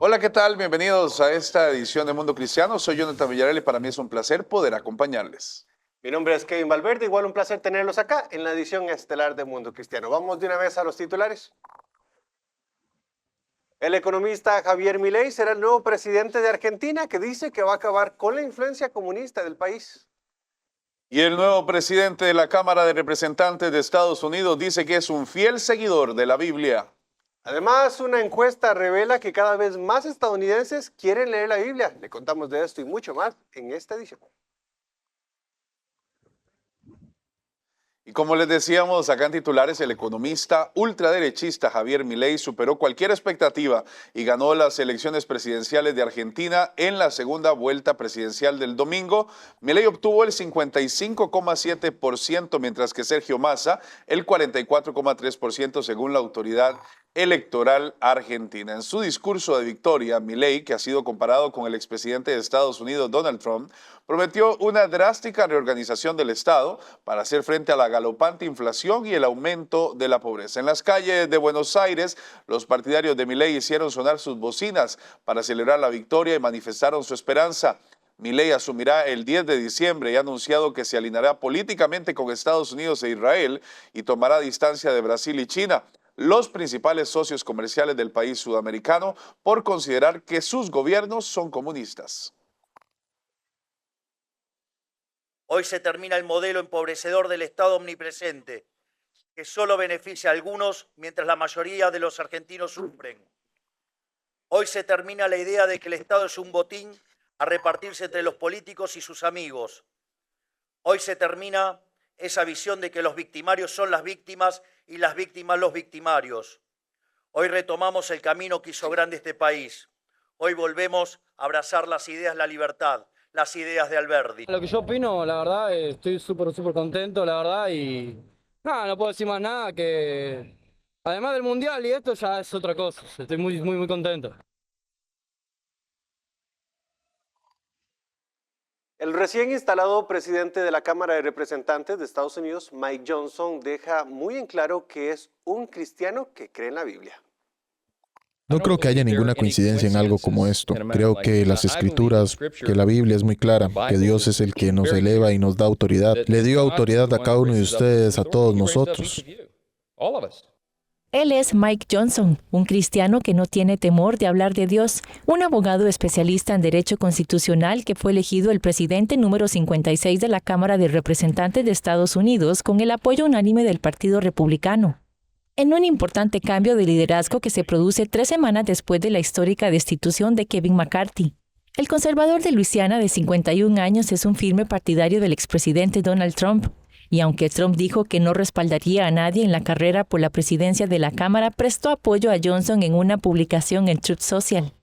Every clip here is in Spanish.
Hola, ¿qué tal? Bienvenidos a esta edición de Mundo Cristiano. Soy Jonathan Villarreal y para mí es un placer poder acompañarles. Mi nombre es Kevin Valverde, igual un placer tenerlos acá en la edición estelar de Mundo Cristiano. Vamos de una vez a los titulares. El economista Javier Milei será el nuevo presidente de Argentina, que dice que va a acabar con la influencia comunista del país. Y el nuevo presidente de la Cámara de Representantes de Estados Unidos dice que es un fiel seguidor de la Biblia. Además, una encuesta revela que cada vez más estadounidenses quieren leer la Biblia. Le contamos de esto y mucho más en esta edición. Y como les decíamos acá en titulares, el economista ultraderechista Javier Milei superó cualquier expectativa y ganó las elecciones presidenciales de Argentina en la segunda vuelta presidencial del domingo. Milei obtuvo el 55,7%, mientras que Sergio Massa el 44,3% según la autoridad electoral argentina. En su discurso de victoria, Milei, que ha sido comparado con el expresidente de Estados Unidos, Donald Trump, prometió una drástica reorganización del Estado para hacer frente a la galopante inflación y el aumento de la pobreza. En las calles de Buenos Aires, los partidarios de Milei hicieron sonar sus bocinas para celebrar la victoria y manifestaron su esperanza. Milei asumirá el 10 de diciembre y ha anunciado que se alineará políticamente con Estados Unidos e Israel y tomará distancia de Brasil y China, los principales socios comerciales del país sudamericano, por considerar que sus gobiernos son comunistas. Hoy se termina el modelo empobrecedor del Estado omnipresente, que solo beneficia a algunos mientras la mayoría de los argentinos sufren. Hoy se termina la idea de que el Estado es un botín a repartirse entre los políticos y sus amigos. Hoy se termina esa visión de que los victimarios son las víctimas y las víctimas los victimarios. Hoy retomamos el camino que hizo grande este país. Hoy volvemos a abrazar las ideas de la libertad, las ideas de Alberdi. Lo que yo opino, la verdad, estoy súper contento, la verdad, y nada, no puedo decir más nada que además del Mundial y esto ya es otra cosa. Estoy muy contento. El recién instalado presidente de la Cámara de Representantes de Estados Unidos, Mike Johnson, deja muy en claro que es un cristiano que cree en la Biblia. No creo que haya ninguna coincidencia en algo como esto. Creo que las Escrituras, que la Biblia es muy clara, que Dios es el que nos eleva y nos da autoridad. Le dio autoridad a cada uno de ustedes, a todos nosotros. Él es Mike Johnson, un cristiano que no tiene temor de hablar de Dios, un abogado especialista en derecho constitucional que fue elegido el presidente número 56 de la Cámara de Representantes de Estados Unidos con el apoyo unánime del Partido Republicano. En un importante cambio de liderazgo que se produce 3 semanas después de la histórica destitución de Kevin McCarthy. El conservador de Luisiana de 51 años es un firme partidario del expresidente Donald Trump, y aunque Trump dijo que no respaldaría a nadie en la carrera por la presidencia de la Cámara, prestó apoyo a Johnson en una publicación en Truth Social.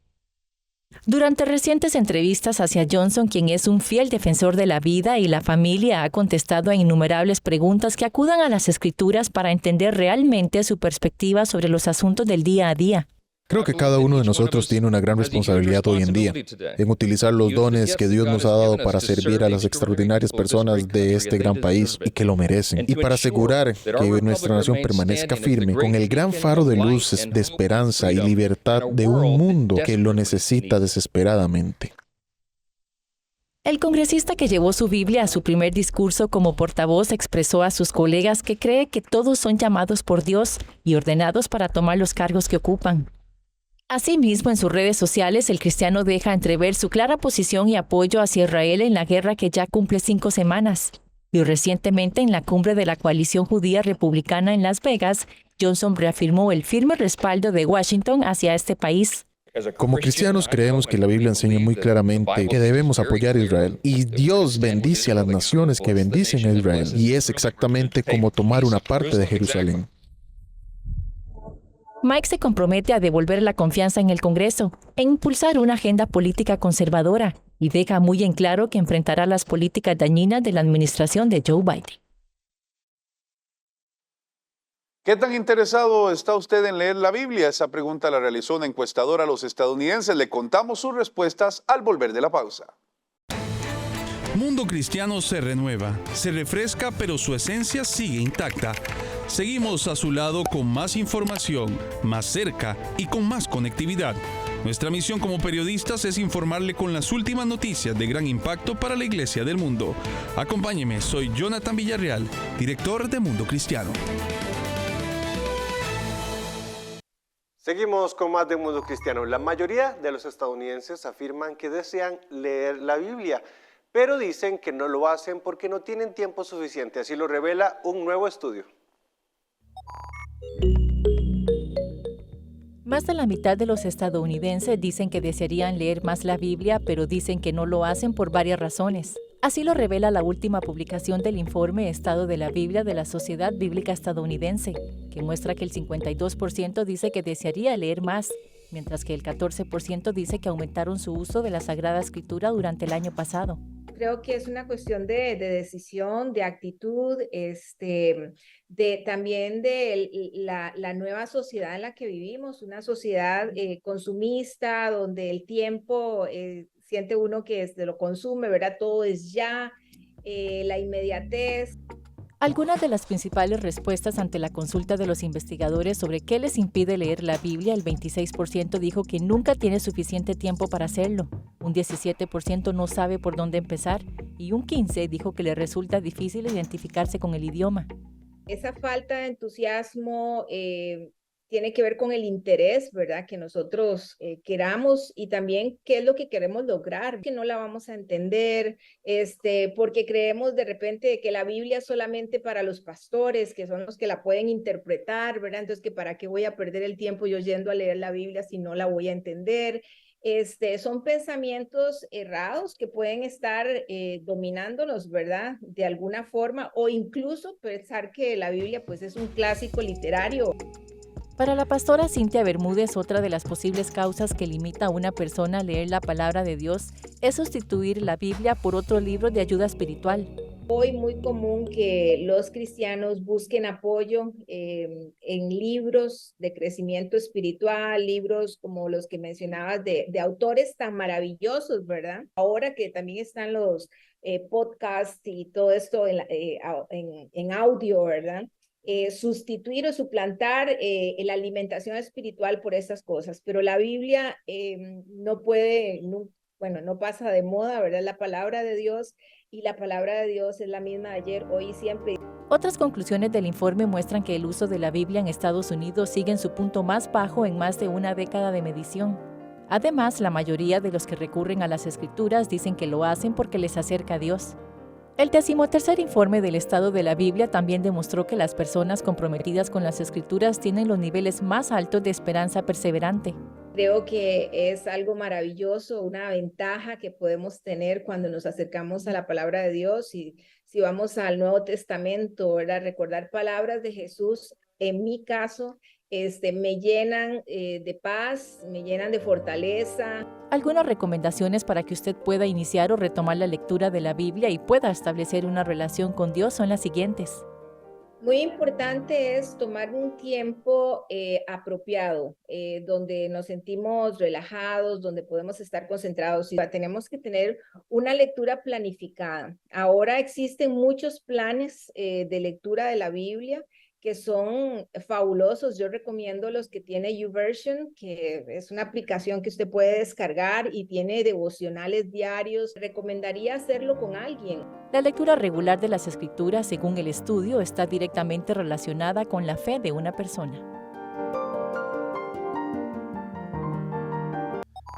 Durante recientes entrevistas hacia Johnson, quien es un fiel defensor de la vida y la familia, ha contestado a innumerables preguntas que acudan a las Escrituras para entender realmente su perspectiva sobre los asuntos del día a día. Creo que cada uno de nosotros tiene una gran responsabilidad hoy en día en utilizar los dones que Dios nos ha dado para servir a las extraordinarias personas de este gran país y que lo merecen, y para asegurar que nuestra nación permanezca firme con el gran faro de luz de esperanza y libertad de un mundo que lo necesita desesperadamente. El congresista que llevó su Biblia a su primer discurso como portavoz expresó a sus colegas que cree que todos son llamados por Dios y ordenados para tomar los cargos que ocupan. Asimismo, en sus redes sociales, el cristiano deja entrever su clara posición y apoyo hacia Israel en la guerra que ya cumple 5 semanas. Y recientemente, en la cumbre de la coalición judía republicana en Las Vegas, Johnson reafirmó el firme respaldo de Washington hacia este país. Como cristianos creemos que la Biblia enseña muy claramente que debemos apoyar a Israel. Y Dios bendice a las naciones que bendicen a Israel. Y es exactamente como tomar una parte de Jerusalén. Mike se compromete a devolver la confianza en el Congreso e impulsar una agenda política conservadora y deja muy en claro que enfrentará las políticas dañinas de la administración de Joe Biden. ¿Qué tan interesado está usted en leer la Biblia? Esa pregunta la realizó una encuestadora a los estadounidenses. Le contamos sus respuestas al volver de la pausa. Mundo Cristiano se renueva, se refresca, pero su esencia sigue intacta. Seguimos a su lado con más información, más cerca y con más conectividad. Nuestra misión como periodistas es informarle con las últimas noticias de gran impacto para la Iglesia del mundo. Acompáñeme, soy Jonathan Villarreal, director de Mundo Cristiano. Seguimos con más de Mundo Cristiano. La mayoría de los estadounidenses afirman que desean leer la Biblia, pero dicen que no lo hacen porque no tienen tiempo suficiente. Así lo revela un nuevo estudio. Más de la mitad de los estadounidenses dicen que desearían leer más la Biblia, pero dicen que no lo hacen por varias razones. Así lo revela la última publicación del informe Estado de la Biblia de la Sociedad Bíblica Estadounidense, que muestra que el 52% dice que desearía leer más, mientras que el 14% dice que aumentaron su uso de la Sagrada Escritura durante el año pasado. Creo que es una cuestión de decisión, de actitud, también de la nueva sociedad en la que vivimos, una sociedad consumista, donde el tiempo siente uno que lo consume, ¿verdad? Todo es ya, la inmediatez. Algunas de las principales respuestas ante la consulta de los investigadores sobre qué les impide leer la Biblia, el 26% dijo que nunca tiene suficiente tiempo para hacerlo, un 17% no sabe por dónde empezar y un 15% dijo que le resulta difícil identificarse con el idioma. Esa falta de entusiasmo tiene que ver con el interés, ¿verdad? Que nosotros queramos y también qué es lo que queremos lograr, que no la vamos a entender, porque creemos de repente que la Biblia es solamente para los pastores, que son los que la pueden interpretar, ¿verdad? Entonces, que para qué voy a perder el tiempo yo yendo a leer la Biblia si no la voy a entender. Son pensamientos errados que pueden estar dominándonos, ¿verdad? De alguna forma, o incluso pensar que la Biblia pues es un clásico literario. Para la pastora Cintia Bermúdez, otra de las posibles causas que limita a una persona a leer la palabra de Dios es sustituir la Biblia por otro libro de ayuda espiritual. Hoy muy común que los cristianos busquen apoyo en libros de crecimiento espiritual, libros como los que mencionabas de autores tan maravillosos, ¿verdad? Ahora que también están los podcasts y todo esto en audio, ¿verdad? Sustituir o suplantar la alimentación espiritual por estas cosas, pero la Biblia no pasa de moda, ¿verdad? La palabra de Dios, y la palabra de Dios es la misma de ayer, hoy y siempre. Otras conclusiones del informe muestran que el uso de la Biblia en Estados Unidos sigue en su punto más bajo en más de una década de medición. Además, la mayoría de los que recurren a las Escrituras dicen que lo hacen porque les acerca a Dios. El 13º informe del Estado de la Biblia también demostró que las personas comprometidas con las Escrituras tienen los niveles más altos de esperanza perseverante. Creo que es algo maravilloso, una ventaja que podemos tener cuando nos acercamos a la palabra de Dios. Y si vamos al Nuevo Testamento, ¿verdad? Recordar palabras de Jesús, en mi caso, me llenan de paz, me llenan de fortaleza. Algunas recomendaciones para que usted pueda iniciar o retomar la lectura de la Biblia y pueda establecer una relación con Dios son las siguientes. Muy importante es tomar un tiempo apropiado, donde nos sentimos relajados, donde podemos estar concentrados. Y tenemos que tener una lectura planificada. Ahora existen muchos planes de lectura de la Biblia que son fabulosos. Yo recomiendo los que tiene YouVersion, que es una aplicación que usted puede descargar y tiene devocionales diarios. Recomendaría hacerlo con alguien. La lectura regular de las Escrituras, según el estudio, está directamente relacionada con la fe de una persona.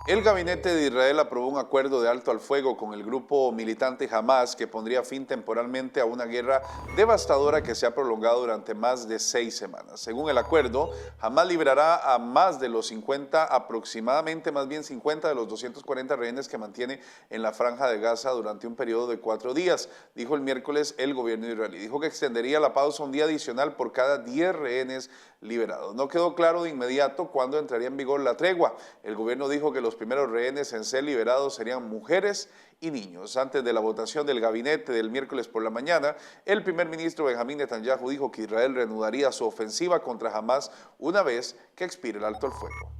El gabinete de Israel aprobó un acuerdo de alto al fuego con el grupo militante Hamas que pondría fin temporalmente a una guerra devastadora que se ha prolongado durante más de 6 semanas. Según el acuerdo, Hamas liberará a más de los 50 de los 240 rehenes que mantiene en la franja de Gaza durante un periodo de 4 días, dijo el miércoles el gobierno israelí. Dijo que extendería la pausa un día adicional por cada 10 rehenes liberados. No quedó claro de inmediato cuándo entraría en vigor la tregua. El gobierno dijo que los primeros rehenes en ser liberados serían mujeres y niños. Antes de la votación del gabinete del miércoles por la mañana, el primer ministro Benjamín Netanyahu dijo que Israel reanudaría su ofensiva contra Hamas una vez que expire el alto el fuego.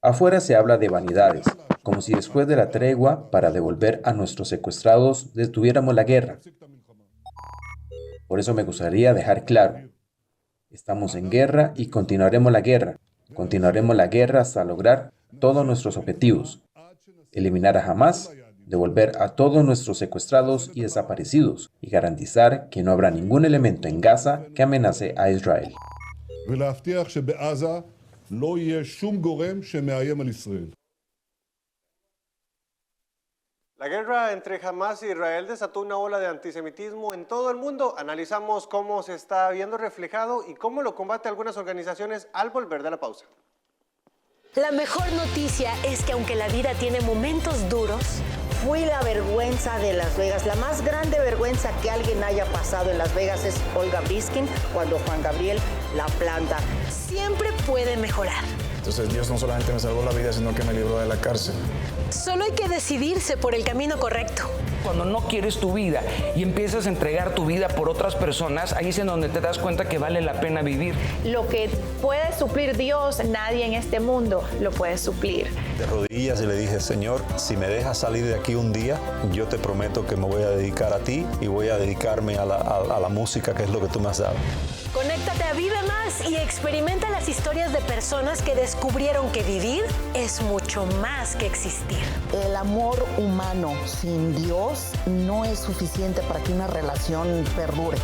Afuera se habla de vanidades, como si después de la tregua para devolver a nuestros secuestrados detuviéramos la guerra. Por eso me gustaría dejar claro, Estamos en guerra y continuaremos la guerra. Continuaremos la guerra hasta lograr todos nuestros objetivos. Eliminar a Hamás, devolver a todos nuestros secuestrados y desaparecidos y garantizar que no habrá ningún elemento en Gaza que amenace a Israel. ולהבטיח שבעזה לא יהיה שום גורם שמאיים על ישראל. La guerra entre Hamás e Israel desató una ola de antisemitismo en todo el mundo. Analizamos cómo se está viendo reflejado y cómo lo combate algunas organizaciones al volver de la pausa. La mejor noticia es que aunque la vida tiene momentos duros, fui la vergüenza de Las Vegas. La más grande vergüenza que alguien haya pasado en Las Vegas es Olga Briskin cuando Juan Gabriel la planta. Siempre puede mejorar. Entonces Dios no solamente me salvó la vida, sino que me libró de la cárcel. Solo hay que decidirse por el camino correcto. Cuando no quieres tu vida y empiezas a entregar tu vida por otras personas, ahí es en donde te das cuenta que vale la pena vivir. Lo que puede suplir Dios, nadie en este mundo lo puede suplir. De rodillas y le dije, Señor, si me dejas salir de aquí un día, yo te prometo que me voy a dedicar a ti y voy a dedicarme a la música, que es lo que tú me has dado. Conéctate a Vive Más y experimenta las historias de personas que descubrieron que vivir es mucho más que existir. El amor humano sin Dios no es suficiente para que una relación perdure.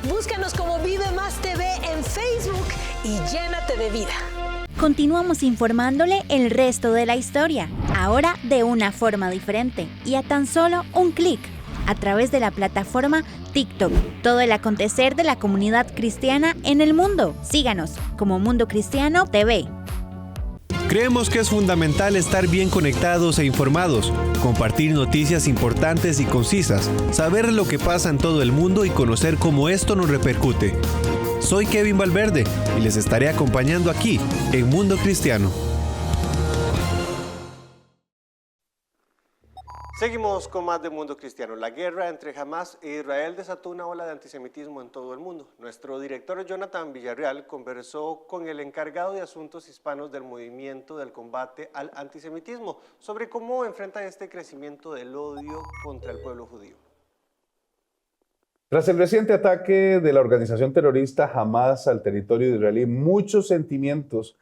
Búscanos como Vive Más TV en Facebook y llénate de vida. Continuamos informándole el resto de la historia, ahora de una forma diferente y a tan solo un clic, a través de la plataforma TikTok. Todo el acontecer de la comunidad cristiana en el mundo. Síganos como Mundo Cristiano TV. Creemos que es fundamental estar bien conectados e informados, compartir noticias importantes y concisas, saber lo que pasa en todo el mundo y conocer cómo esto nos repercute. Soy Kevin Valverde y les estaré acompañando aquí en Mundo Cristiano. Seguimos con más de Mundo Cristiano. La guerra entre Hamás e Israel desató una ola de antisemitismo en todo el mundo. Nuestro director Jonathan Villarreal conversó con el encargado de asuntos hispanos del movimiento del combate al antisemitismo sobre cómo enfrenta este crecimiento del odio contra el pueblo judío. Tras el reciente ataque de la organización terrorista Hamás al territorio israelí, muchos sentimientos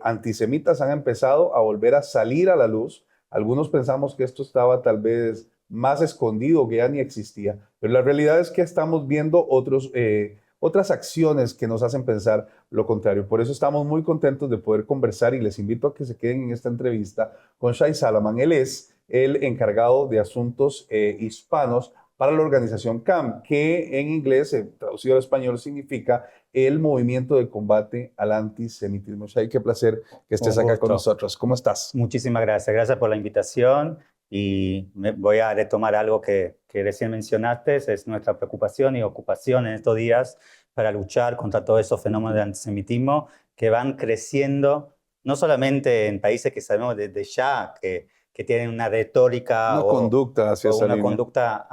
antisemitas han empezado a volver a salir a la luz. Algunos pensamos que esto estaba tal vez más escondido, que ya ni existía, pero la realidad es que estamos viendo otras acciones que nos hacen pensar lo contrario. Por eso estamos muy contentos de poder conversar y les invito a que se queden en esta entrevista con Shai Salaman. Él es el encargado de asuntos hispanos para la organización CAM, que en inglés, traducido al español, significa el movimiento de combate al antisemitismo. Shai, qué placer que estés acá con nosotros. ¿Cómo estás? Muchísimas gracias. Gracias por la invitación y voy a retomar algo que recién mencionaste, es nuestra preocupación y ocupación en estos días para luchar contra todos esos fenómenos de antisemitismo que van creciendo, no solamente en países que sabemos desde ya que tienen una retórica o una conducta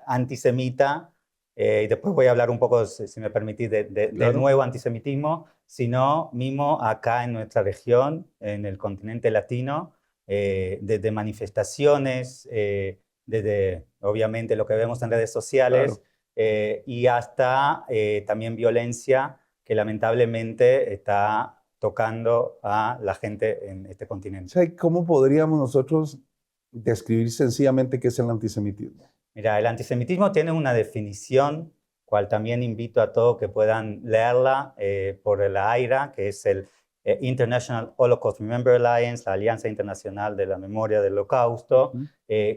antisemita. Y después voy a hablar un poco, si me permitís, del nuevo antisemitismo, sino mismo acá en nuestra región, en el continente latino, desde manifestaciones, desde obviamente lo que vemos en redes sociales, y hasta también violencia que lamentablemente está tocando a la gente en este continente. ¿Cómo podríamos nosotros describir sencillamente qué es el antisemitismo? Mira, el antisemitismo tiene una definición, cual también invito a todos que puedan leerla por la AIRA, que es el International Holocaust Remember Alliance, la Alianza Internacional de la Memoria del Holocausto,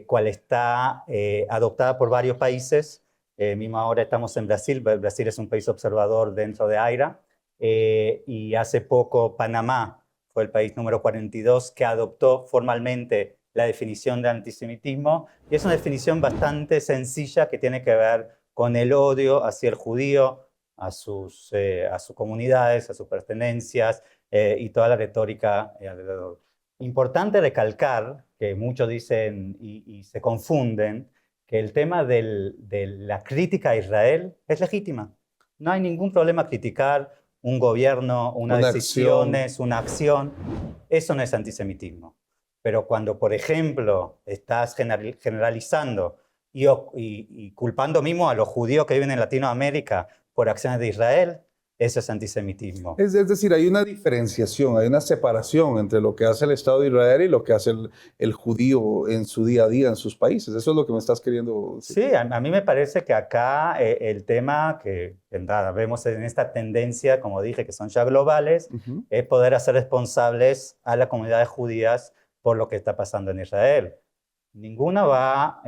cual está adoptada por varios países. Mismo ahora estamos en Brasil. Brasil es un país observador dentro de AIRA. Y hace poco Panamá fue el país número 42 que adoptó formalmente la definición de antisemitismo, y es una definición bastante sencilla que tiene que ver con el odio hacia el judío, a sus comunidades, a sus pertenencias y toda la retórica alrededor. Importante recalcar que muchos dicen y se confunden que el tema de la crítica a Israel es legítima. No hay ningún problema criticar un gobierno, una decisión, una acción. Eso no es antisemitismo. Pero cuando, por ejemplo, estás generalizando y culpando mismo a los judíos que viven en Latinoamérica por acciones de Israel, eso es antisemitismo. Es decir, hay una diferenciación, hay una separación entre lo que hace el Estado de Israel y lo que hace el judío en su día a día en sus países. Eso es lo que me estás queriendo decir. Sí, a mí me parece que acá el tema que vemos en esta tendencia, como dije, que son ya globales, es poder hacer responsables a las comunidades judías por lo que está pasando en Israel. Ninguna va a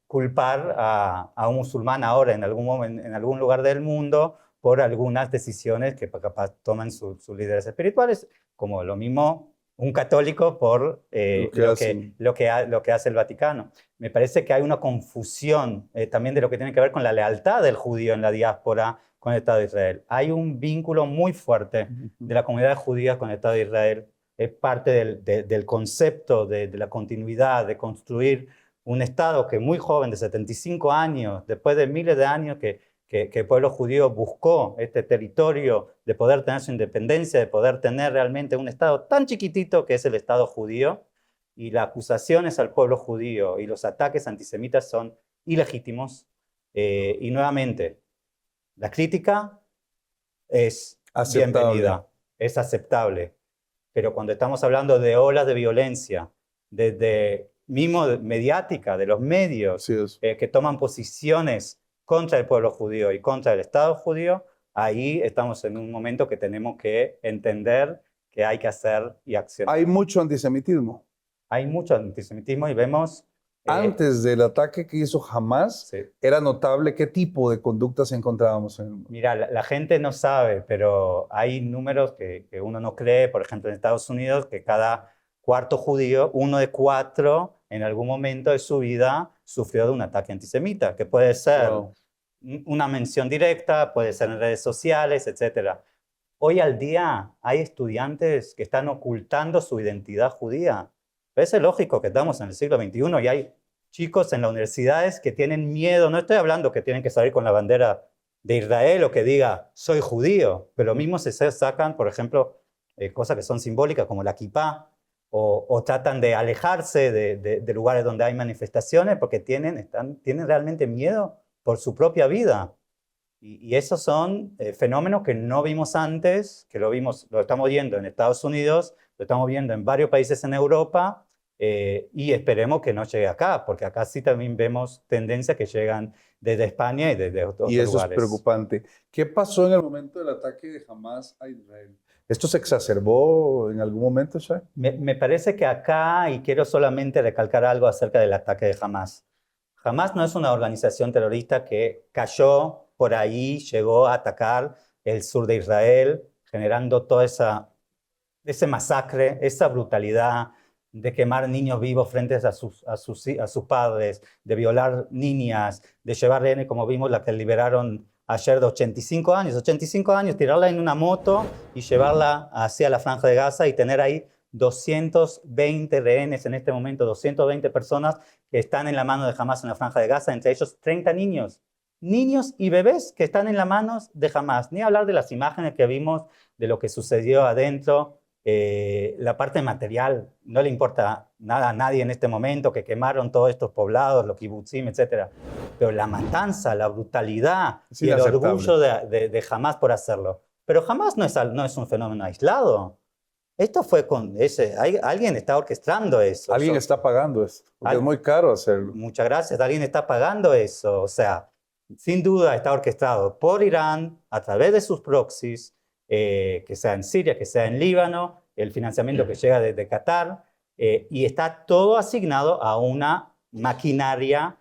culpar a un musulmán ahora en algún lugar del mundo por algunas decisiones que capaz toman sus líderes espirituales, como lo mismo un católico por lo que hace el Vaticano. Me parece que hay una confusión también de lo que tiene que ver con la lealtad del judío en la diáspora con el Estado de Israel. Hay un vínculo muy fuerte de la comunidad judía con el Estado de Israel. Es parte del concepto de la continuidad, de construir un Estado que muy joven, de 75 años, después de miles de años que el pueblo judío buscó este territorio de poder tener su independencia, de poder tener realmente un Estado tan chiquitito que es el Estado judío, y las acusaciones al pueblo judío y los ataques antisemitas son ilegítimos. Y nuevamente, la crítica es bienvenida, es aceptable, pero cuando estamos hablando de olas de violencia, desde mismo mediática, de los medios que toman posiciones contra el pueblo judío y contra el Estado judío, ahí estamos en un momento que tenemos que entender que hay que hacer y accionar. Hay mucho antisemitismo. Hay mucho antisemitismo y vemos... Antes del ataque que hizo Hamás, era notable qué tipo de conductas encontrábamos en el mundo. Mira, la gente no sabe, pero hay números que uno no cree. Por ejemplo, en Estados Unidos, que cada cuarto judío, 1 de 4, en algún momento de su vida sufrió de un ataque antisemita, que puede ser una mención directa, puede ser en redes sociales, etc. Hoy al día hay estudiantes que están ocultando su identidad judía. Parece lógico que estamos en el siglo XXI y hay chicos en las universidades que tienen miedo. No estoy hablando que tienen que salir con la bandera de Israel o que diga soy judío, pero mismo se sacan, por ejemplo, cosas que son simbólicas como la kipá, o tratan de alejarse de lugares donde hay manifestaciones porque tienen realmente miedo por su propia vida. Y esos son fenómenos que no vimos antes, que lo estamos viendo en Estados Unidos, lo estamos viendo en varios países en Europa, y esperemos que no llegue acá, porque acá sí también vemos tendencias que llegan desde España y desde otros lugares. Y eso es preocupante. ¿Qué pasó en el momento del ataque de Hamás a Israel? ¿Esto se exacerbó en algún momento, Shai? Me parece que acá, y quiero solamente recalcar algo acerca del ataque de Hamás. Hamás no es una organización terrorista que cayó por ahí, llegó a atacar el sur de Israel, generando toda ese masacre, esa brutalidad de quemar niños vivos frente a sus padres, de violar niñas, de llevar rehenes, como vimos la que liberaron ayer de 85 años, tirarla en una moto y llevarla hacia la Franja de Gaza y tener ahí 220 rehenes en este momento, 220 personas que están en la mano de Hamás en la Franja de Gaza, entre ellos 30 niños y bebés que están en las manos de Hamás. Ni hablar de las imágenes que vimos de lo que sucedió adentro. La parte material no le importa nada a nadie en este momento, que quemaron todos estos poblados, los kibutzim, etc. Pero la matanza, la brutalidad y el orgullo de Hamás por hacerlo. Pero Hamás no es un fenómeno aislado. Esto fue alguien está orquestando eso. Alguien está pagando esto, porque es muy caro hacerlo. Muchas gracias. Alguien está pagando eso. O sea, sin duda está orquestado por Irán a través de sus proxies, que sea en Siria, que sea en Líbano, el financiamiento que llega desde Qatar, y está todo asignado a una maquinaria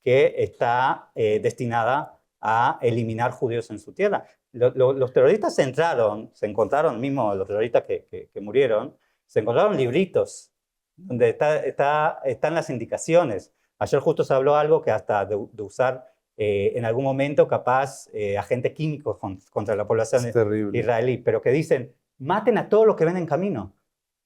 que está destinada a eliminar judíos en su tierra. Los terroristas se encontraron, mismo los terroristas que murieron, se encontraron libritos donde están las indicaciones. Ayer justo se habló algo que hasta de usar en algún momento capaz agentes químicos contra la población israelí, pero que dicen, maten a todos los que ven en camino,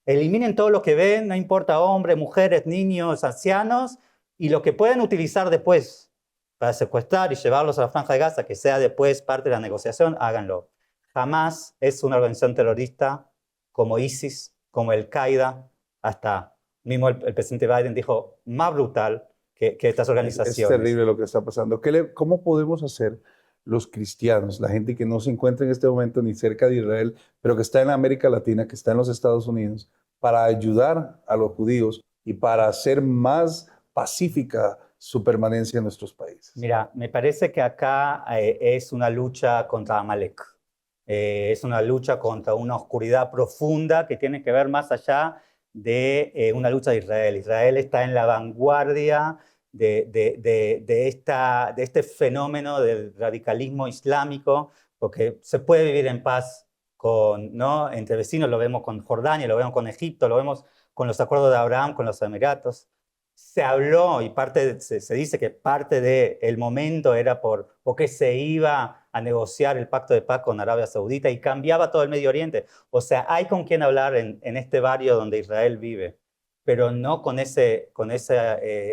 eliminen todo lo que ven, no importa hombres, mujeres, niños, ancianos, y lo que pueden utilizar después para secuestrar y llevarlos a la Franja de Gaza, que sea después parte de la negociación, háganlo. Hamás es una organización terrorista como ISIS, como Al-Qaeda, hasta mismo el presidente Biden dijo, más brutal que estas organizaciones. Es terrible lo que está pasando. ¿Cómo podemos hacer los cristianos, la gente que no se encuentra en este momento ni cerca de Israel, pero que está en América Latina, que está en los Estados Unidos, para ayudar a los judíos y para hacer más pacífica su permanencia en nuestros países? Mira, me parece que acá es una lucha contra Amalek. Es una lucha contra una oscuridad profunda que tiene que ver más allá de una lucha de Israel. Israel está en la vanguardia de este fenómeno del radicalismo islámico, porque se puede vivir en paz ¿no? entre vecinos. Lo vemos con Jordania, lo vemos con Egipto, lo vemos con los acuerdos de Abraham, con los Emiratos. Se habló y se dice que parte del momento era porque se iba a negociar el pacto de paz con Arabia Saudita y cambiaba todo el Medio Oriente. O sea, hay con quien hablar en este barrio donde Israel vive, pero no con ese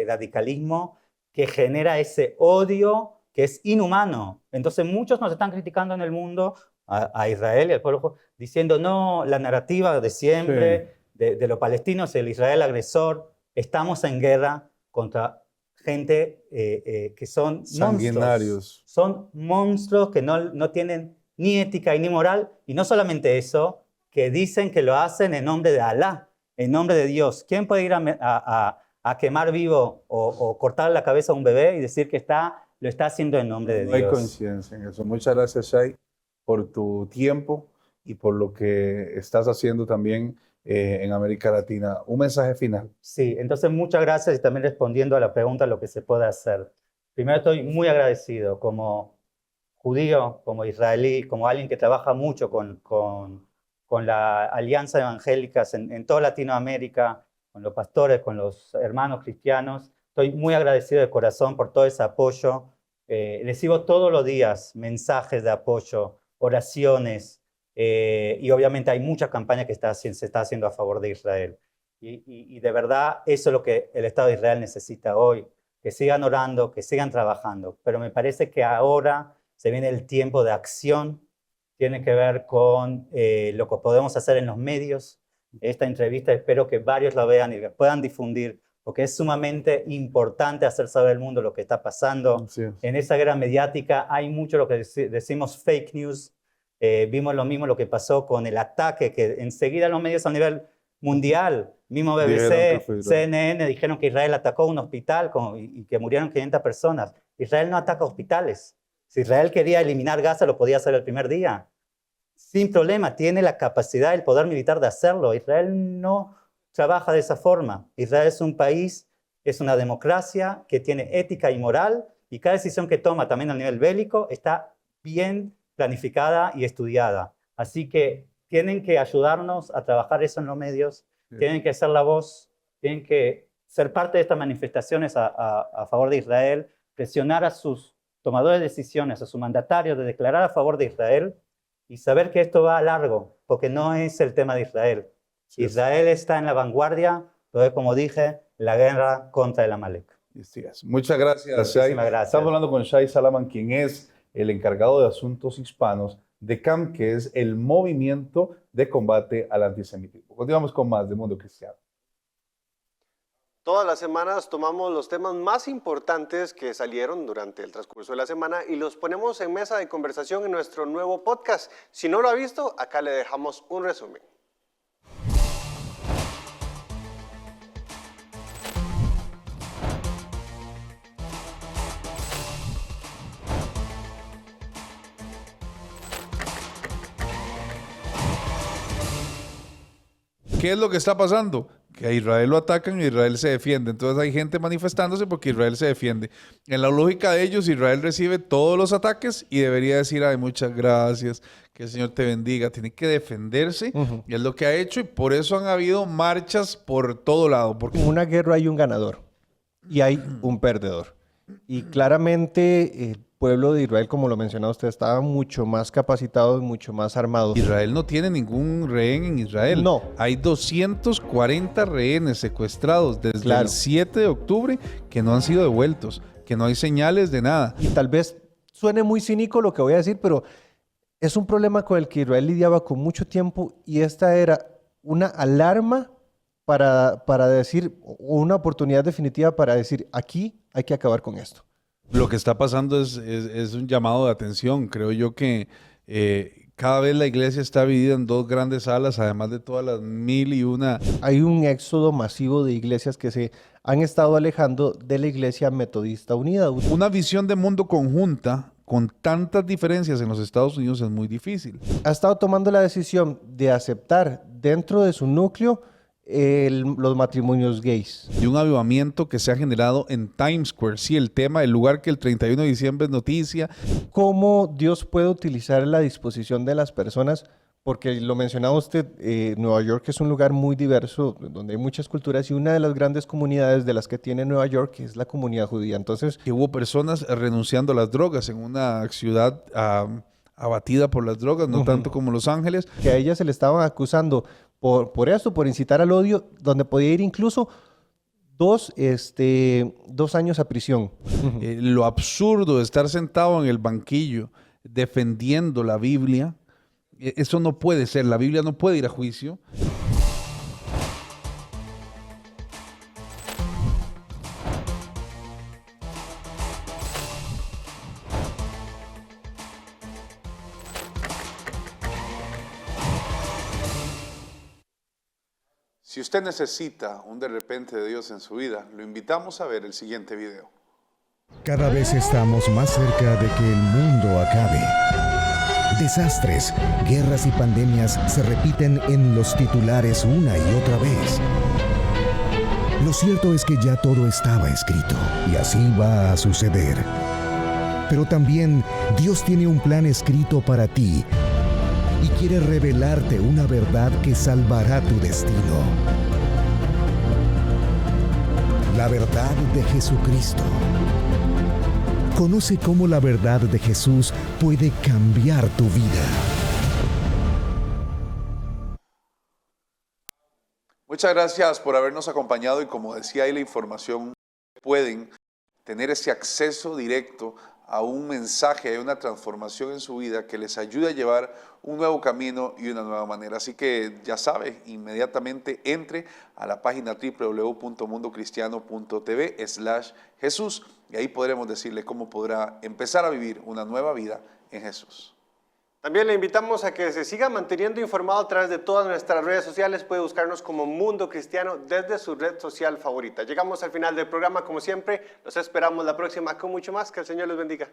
radicalismo que genera ese odio que es inhumano. Entonces muchos nos están criticando en el mundo a Israel y al pueblo, diciendo no, la narrativa de siempre de los palestinos, el Israel agresor. Estamos en guerra contra gente que son sanguinarios. Son monstruos que no tienen ni ética y ni moral. Y no solamente eso, que dicen que lo hacen en nombre de Alá, en nombre de Dios. ¿Quién puede ir a quemar vivo o cortar la cabeza a un bebé y decir que lo está haciendo en nombre de Dios? No hay coincidencia en eso. Muchas gracias, Shai, por tu tiempo y por lo que estás haciendo también en América Latina. Un mensaje final. Sí, entonces muchas gracias y también respondiendo a la pregunta lo que se puede hacer. Primero estoy muy agradecido como judío, como israelí, como alguien que trabaja mucho con la Alianza Evangélicas en toda Latinoamérica, con los pastores, con los hermanos cristianos. Estoy muy agradecido de corazón por todo ese apoyo. Recibo todos los días mensajes de apoyo, oraciones, y obviamente hay mucha campaña que se está haciendo a favor de Israel. Y de verdad eso es lo que el Estado de Israel necesita hoy, que sigan orando, que sigan trabajando. Pero me parece que ahora se viene el tiempo de acción, tiene que ver con lo que podemos hacer en los medios. Esta entrevista espero que varios la vean y que puedan difundir, porque es sumamente importante hacer saber al mundo lo que está pasando. En esa guerra mediática hay mucho lo que decimos fake news. Vimos lo mismo lo que pasó con el ataque, que enseguida los medios a nivel mundial, mismo BBC, CNN, dijeron que Israel atacó un hospital y que murieron 500 personas. Israel no ataca hospitales. Si Israel quería eliminar Gaza, lo podía hacer el primer día. Sin problema, tiene la capacidad, el poder militar de hacerlo. Israel no trabaja de esa forma. Israel es un país, es una democracia que tiene ética y moral, y cada decisión que toma también a nivel bélico está bien planificada y estudiada. Así que tienen que ayudarnos a trabajar eso en los medios, tienen que ser la voz, tienen que ser parte de estas manifestaciones a favor de Israel, presionar a sus tomadores de decisiones, a sus mandatarios de declarar a favor de Israel y saber que esto va a largo, porque no es el tema de Israel. Israel está en la vanguardia, pero es, como dije, la guerra contra el Amalek. Muchas gracias, Shai. Estamos hablando con Shai Salaman, quien es el encargado de asuntos hispanos de CAM, que es el movimiento de combate al antisemitismo. Continuamos con más de Mundo Cristiano. Todas las semanas tomamos los temas más importantes que salieron durante el transcurso de la semana y los ponemos en mesa de conversación en nuestro nuevo podcast. Si no lo ha visto, acá le dejamos un resumen. ¿Qué es lo que está pasando? Que a Israel lo atacan y Israel se defiende. Entonces hay gente manifestándose porque Israel se defiende. En la lógica de ellos, Israel recibe todos los ataques y debería decir, ay, muchas gracias, que el Señor te bendiga. Tiene que defenderse, y es lo que ha hecho, y por eso han habido marchas por todo lado. Porque en una guerra hay un ganador y hay un perdedor. Y claramente el pueblo de Israel, como lo mencionaba usted, estaba mucho más capacitado y mucho más armado. Israel no tiene ningún rehén en Israel. No. Hay 240 rehenes secuestrados desde el 7 de octubre que no han sido devueltos, que no hay señales de nada. Y tal vez suene muy cínico lo que voy a decir, pero es un problema con el que Israel lidiaba con mucho tiempo, y esta era una alarma para decir, una oportunidad definitiva para decir, aquí hay que acabar con esto. Lo que está pasando es un llamado de atención. Creo yo que cada vez la iglesia está dividida en dos grandes alas, además de todas las 1001. Hay un éxodo masivo de iglesias que se han estado alejando de la Iglesia Metodista Unida. Una visión de mundo conjunta con tantas diferencias en los Estados Unidos es muy difícil. Ha estado tomando la decisión de aceptar dentro de su núcleo los matrimonios gays. Y un avivamiento que se ha generado en Times Square. Sí, el tema, el lugar que el 31 de diciembre es noticia. ¿Cómo Dios puede utilizar la disposición de las personas? Porque lo mencionaba usted, Nueva York es un lugar muy diverso, donde hay muchas culturas, y una de las grandes comunidades de las que tiene Nueva York es la comunidad judía. Entonces, que hubo personas renunciando a las drogas en una ciudad abatida por las drogas, no tanto como Los Ángeles. Que a ella se le estaban acusando por esto, por incitar al odio, donde podía ir incluso 2 años a prisión. Lo absurdo de estar sentado en el banquillo defendiendo la Biblia, eso no puede ser. La Biblia no puede ir a juicio. Si usted necesita un de repente de Dios en su vida, lo invitamos a ver el siguiente video. Cada vez estamos más cerca de que el mundo acabe. Desastres, guerras y pandemias se repiten en los titulares una y otra vez. Lo cierto es que ya todo estaba escrito y así va a suceder. Pero también Dios tiene un plan escrito para ti y quiere revelarte una verdad que salvará tu destino. La verdad de Jesucristo. Conoce cómo la verdad de Jesús puede cambiar tu vida. Muchas gracias por habernos acompañado y como decía ahí la información, pueden tener ese acceso directo a un mensaje, a una transformación en su vida que les ayude a llevar un nuevo camino y una nueva manera. Así que ya sabe, inmediatamente entre a la página www.mundocristiano.tv/Jesús y ahí podremos decirle cómo podrá empezar a vivir una nueva vida en Jesús. También le invitamos a que se siga manteniendo informado a través de todas nuestras redes sociales. Puede buscarnos como Mundo Cristiano desde su red social favorita. Llegamos al final del programa, como siempre. Los esperamos la próxima con mucho más. Que el Señor les bendiga.